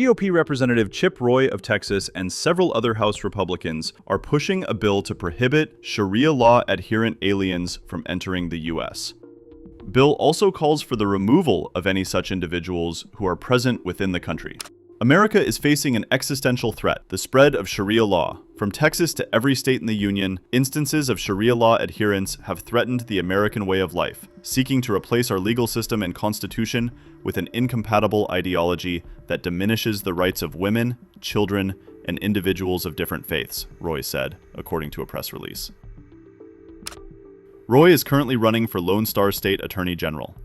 GOP Representative Chip Roy of Texas and several other House Republicans are pushing a bill to prohibit Sharia-law-adherent aliens from entering the U.S. Bill also calls for the removal of any such individuals who are present within the country. America is facing an existential threat, the spread of Sharia law. From Texas to every state in the Union, instances of Sharia law adherents have threatened the American way of life, seeking to replace our legal system and constitution with an incompatible ideology that diminishes the rights of women, children, and individuals of different faiths, Roy said, according to a press release. Roy is currently running for Lone Star State Attorney General.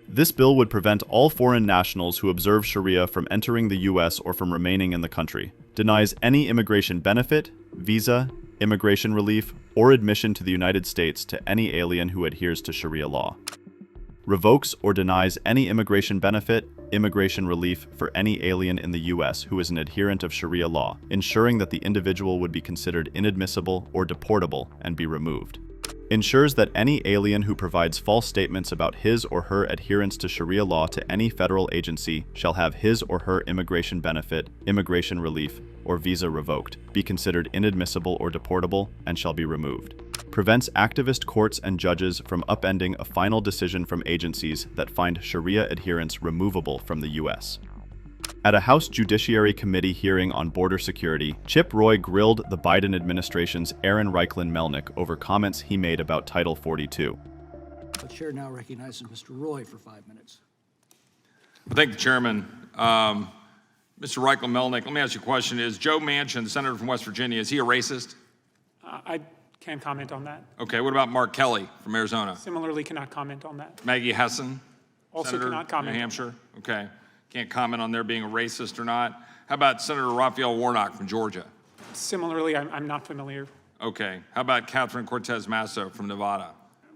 This bill would prevent all foreign nationals who observe Sharia from entering the U.S. or from remaining in the country, denies any immigration benefit, visa, immigration relief, or admission to the United States to any alien who adheres to Sharia law, revokes or denies any immigration benefit, immigration relief for any alien in the U.S. who is an adherent of Sharia law, ensuring that the individual would be considered inadmissible or deportable and be removed. Ensures that any alien who provides false statements about his or her adherence to Sharia law to any federal agency shall have his or her immigration benefit, immigration relief, or visa revoked, be considered inadmissible or deportable, and shall be removed. Prevents activist courts and judges from upending a final decision from agencies that find Sharia adherents removable from the U.S. At a House Judiciary Committee hearing on border security, Chip Roy grilled the Biden administration's Aaron Reichlin-Melnick over comments he made about Title 42. The chair now recognizes Mr. Roy for 5 minutes. Well, thank the chairman. Mr. Reichlin-Melnick, let me ask you a question. Is Joe Manchin, the senator from West Virginia, is he a racist? I can't comment on that. Okay, what about Mark Kelly from Arizona? Similarly, cannot comment on that. Maggie Hessen, Also senator cannot comment. New Hampshire? Okay, can't comment on their being a racist or not. How about Senator Raphael Warnock from Georgia? Similarly, I'm not familiar. Okay, how about Catherine Cortez Masto from Nevada?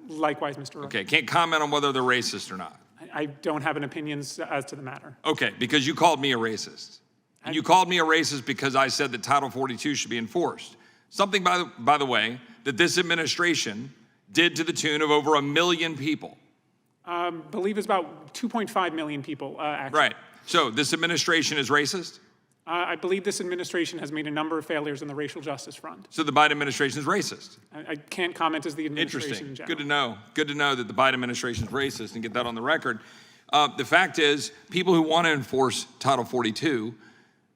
Likewise, Mr. Roy. Okay, can't comment on whether they're racist or not. I don't have an opinion as to the matter. Okay, because you called me a racist. And you called me a racist because I said that Title 42 should be enforced. Something, by the way, that this administration did to the tune of over 1 million people. Believe it's about 2.5 million people, actually. Right. So this administration is racist? I believe this administration has made a number of failures on the racial justice front. So the Biden administration is racist? I can't comment as the administration Interesting. in general. Good to know. Good to know that the Biden administration is racist and get that on the record. The fact is, people who want to enforce Title 42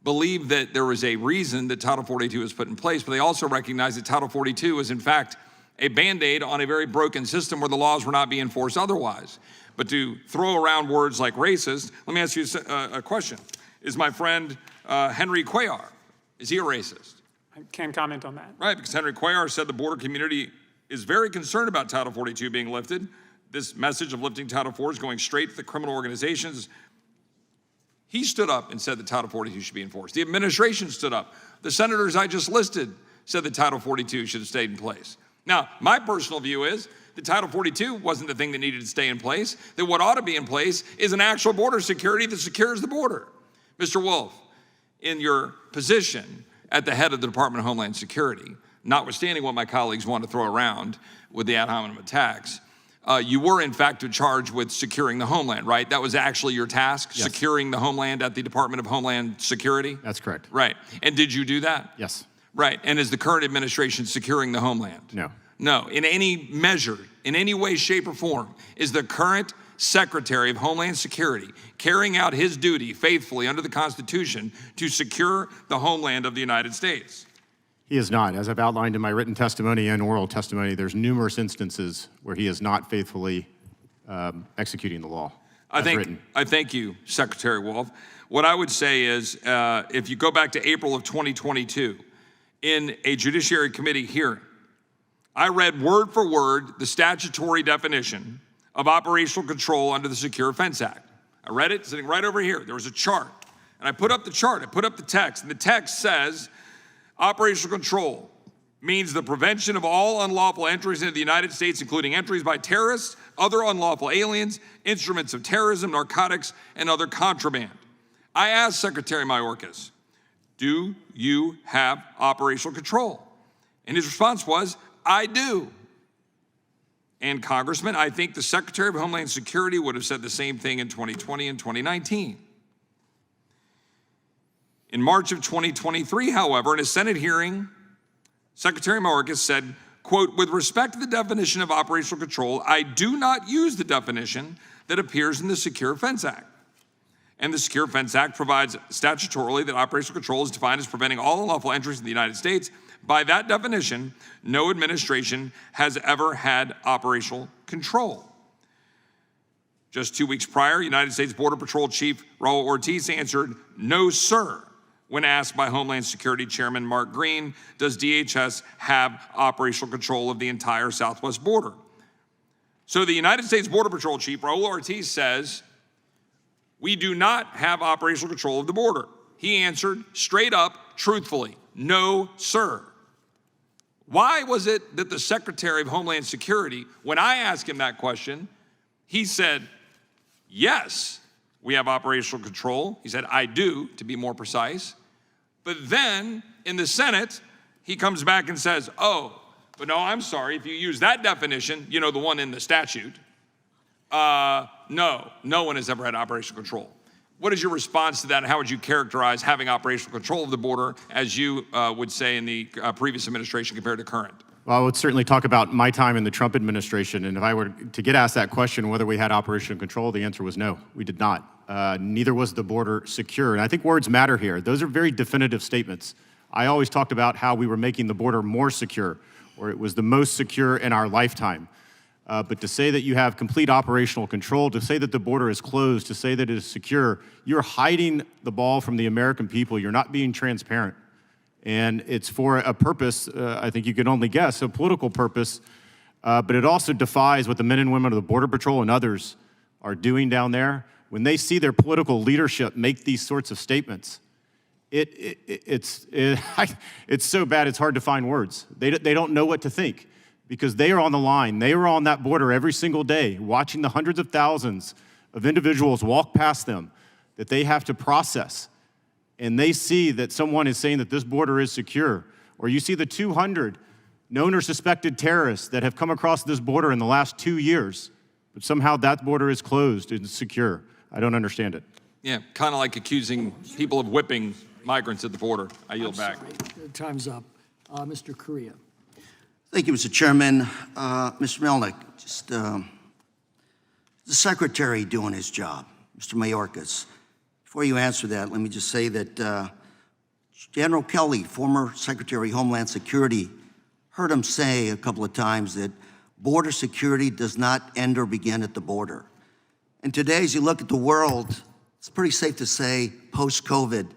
believe that there was a reason that Title 42 was put in place, but they also recognize that Title 42 is in fact a Band-Aid on a very broken system where the laws were not being enforced otherwise. But to throw around words like racist, let me ask you a question. Is my friend Henry Cuellar, is he a racist? I can't comment on that. Right, because Henry Cuellar said the border community is very concerned about Title 42 being lifted. This message of lifting Title 4 is going straight to the criminal organizations. He stood up and said that Title 42 should be enforced. The administration stood up. The senators I just listed said that Title 42 should have stayed in place. Now, my personal view is that Title 42 wasn't the thing that needed to stay in place, that what ought to be in place is an actual border security that secures the border. Mr. Wolf, in your position at the head of the Department of Homeland Security, notwithstanding what my colleagues want to throw around with the ad hominem attacks, you were in fact charged with securing the homeland, right? That was actually your task, yes. Securing the homeland at the Department of Homeland Security? That's correct. Right. And did you do that? Yes. Right. And is the current administration securing the homeland? No. No. In any measure, in any way, shape, or form, is the current Secretary of Homeland Security carrying out his duty faithfully under the Constitution to secure the homeland of the United States? He is not. As I've outlined in my written testimony and oral testimony, there's numerous instances where he is not faithfully executing the law. I thank you, Secretary Wolf. What I would say is, if you go back to April of 2022, in a Judiciary Committee hearing, I read word for word the statutory definition of operational control under the Secure Fence Act. I read it sitting right over here. There was a chart. And I put up the chart, I put up the text, and the text says, operational control means the prevention of all unlawful entries into the United States, including entries by terrorists, other unlawful aliens, instruments of terrorism, narcotics, and other contraband. I asked Secretary Mayorkas, do you have operational control? And his response was, I do. And Congressman, I think the Secretary of Homeland Security would have said the same thing in 2020 and 2019. In March of 2023, however, in a Senate hearing, Secretary Mayorkas said, quote, with respect to the definition of operational control, I do not use the definition that appears in the Secure Fence Act. And the Secure Fence Act provides statutorily that operational control is defined as preventing all unlawful entries in the United States. By that definition, no administration has ever had operational control. Just 2 weeks prior, United States Border Patrol Chief Raul Ortiz answered, no, sir, when asked by Homeland Security Chairman Mark Green, does DHS have operational control of the entire southwest border? So the United States Border Patrol Chief Raul Ortiz says, we do not have operational control of the border. He answered straight up, truthfully, no, sir. Why was it that the Secretary of Homeland Security, when I asked him that question, he said, yes, we have operational control. He said, I do, to be more precise. But then in the Senate, he comes back and says, oh, but no, I'm sorry, if you use that definition, you know, the one in the statute, no one has ever had operational control. What is your response to that, and how would you characterize having operational control of the border, as you would say in the previous administration compared to current? Well, I would certainly talk about my time in the Trump administration, and if I were to get asked that question, whether we had operational control, the answer was no, we did not. Neither was the border secure, and I think words matter here. Those are very definitive statements. I always talked about how we were making the border more secure, or it was the most secure in our lifetime. But to say that you have complete operational control, to say that the border is closed, to say that it is secure, you're hiding the ball from the American people. You're not being transparent. And it's for a purpose, I think you can only guess, a political purpose, but it also defies what the men and women of the Border Patrol and others are doing down there. When they see their political leadership make these sorts of statements, it's so bad it's hard to find words. They don't know what to think, because they are on the line. They are on that border every single day, watching the hundreds of thousands of individuals walk past them that they have to process. And they see that someone is saying that this border is secure. Or you see the 200 known or suspected terrorists that have come across this border in the last 2 years, but somehow that border is closed and secure. I don't understand it. Yeah, kind of like accusing people of whipping migrants at the border. I yield back. Sorry, time's up. Mr. Correa. Thank you, Mr. Chairman. Mr. Melnick, just the Secretary doing his job, Mr. Mayorkas. Before you answer that, let me just say that General Kelly, former Secretary of Homeland Security, heard him say a couple of times that border security does not end or begin at the border. And today, as you look at the world, it's pretty safe to say, post-COVID,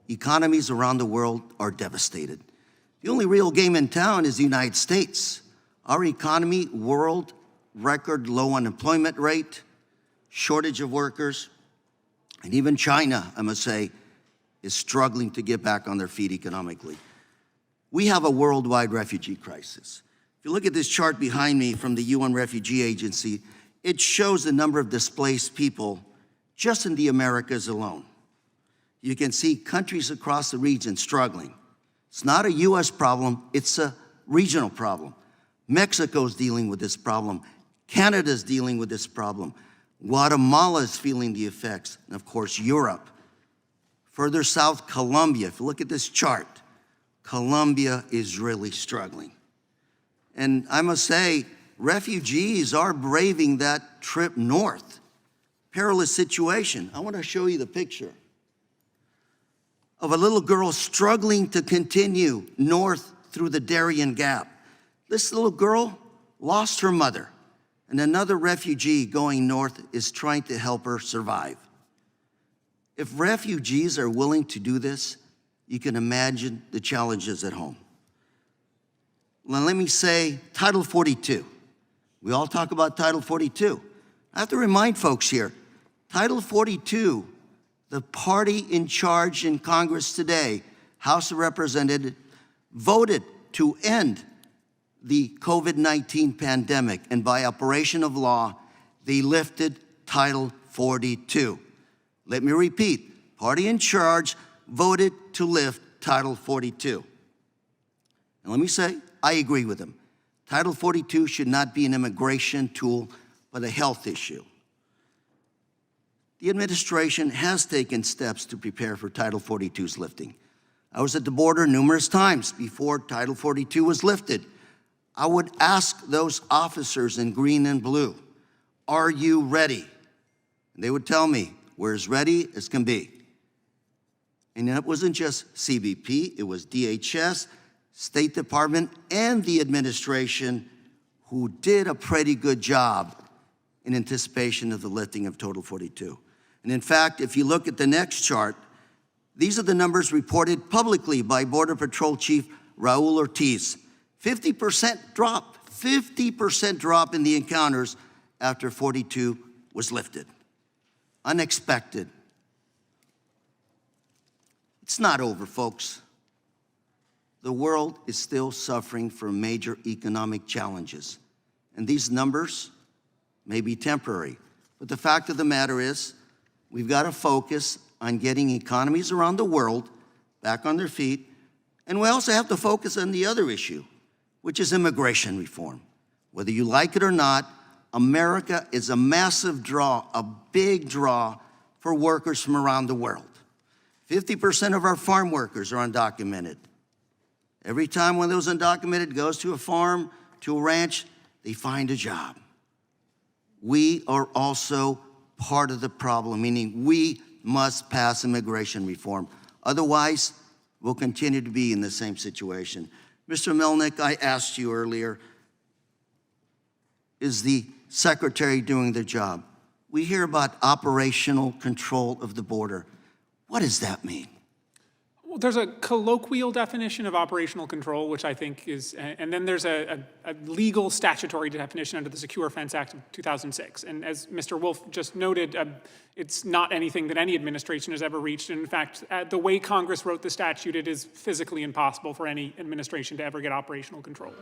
economies around the world are devastated. The only real game in town is the United States. Our economy, world record low unemployment rate, shortage of workers, and even China, I must say, is struggling to get back on their feet economically. We have a worldwide refugee crisis. If you look at this chart behind me from the UN Refugee Agency, it shows the number of displaced people just in the Americas alone. You can see countries across the region struggling. It's not a US problem, it's a regional problem. Mexico's dealing with this problem. Canada's dealing with this problem. Guatemala is feeling the effects, and of course, Europe. Further south, Colombia. If you look at this chart, Colombia is really struggling. And I must say, refugees are braving that trip north. Perilous situation. I want to show you the picture of a little girl struggling to continue north through the Darien Gap. This little girl lost her mother, and another refugee going north is trying to help her survive. If refugees are willing to do this, you can imagine the challenges at home. Well, let me say Title 42. We all talk about Title 42. I have to remind folks here, Title 42, the party in charge in Congress today, House of Representatives, voted to end the COVID-19 pandemic, and by operation of law, they lifted Title 42. Let me repeat, party in charge voted to lift Title 42. And let me say, I agree with them. Title 42 should not be an immigration tool, but a health issue. the administration has taken steps to prepare for Title 42's lifting. I was at the border numerous times before Title 42 was lifted. I would ask those officers in green and blue, are you ready? And they would tell me, we're as ready as can be. And it wasn't just CBP, it was DHS, State Department, and the administration who did a pretty good job in anticipation of the lifting of Title 42. And in fact, if you look at the next chart, these are the numbers reported publicly by Border Patrol Chief Raul Ortiz. 50% drop in the encounters after 42 was lifted. Unexpected. It's not over, folks. The world is still suffering from major economic challenges. And these numbers may be temporary. But the fact of the matter is, we've got to focus on getting economies around the world back on their feet. And we also have to focus on the other issue, which is immigration reform. Whether you like it or not, America is a massive draw, a big draw for workers from around the world. 50% of our farm workers are undocumented. Every time one of those undocumented goes to a farm, to a ranch, they find a job. We are also part of the problem, meaning we must pass immigration reform. Otherwise, we'll continue to be in the same situation. Mr. Melnick, I asked you earlier, is the secretary doing their job? We hear about operational control of the border. What does that mean? Well, there's a colloquial definition of operational control, which I think is, and then there's a legal statutory definition under the Secure Fence Act of 2006. And as Mr. Wolf just noted, it's not anything that any administration has ever reached. And in fact, the way Congress wrote the statute, it is physically impossible for any administration to ever get operational control.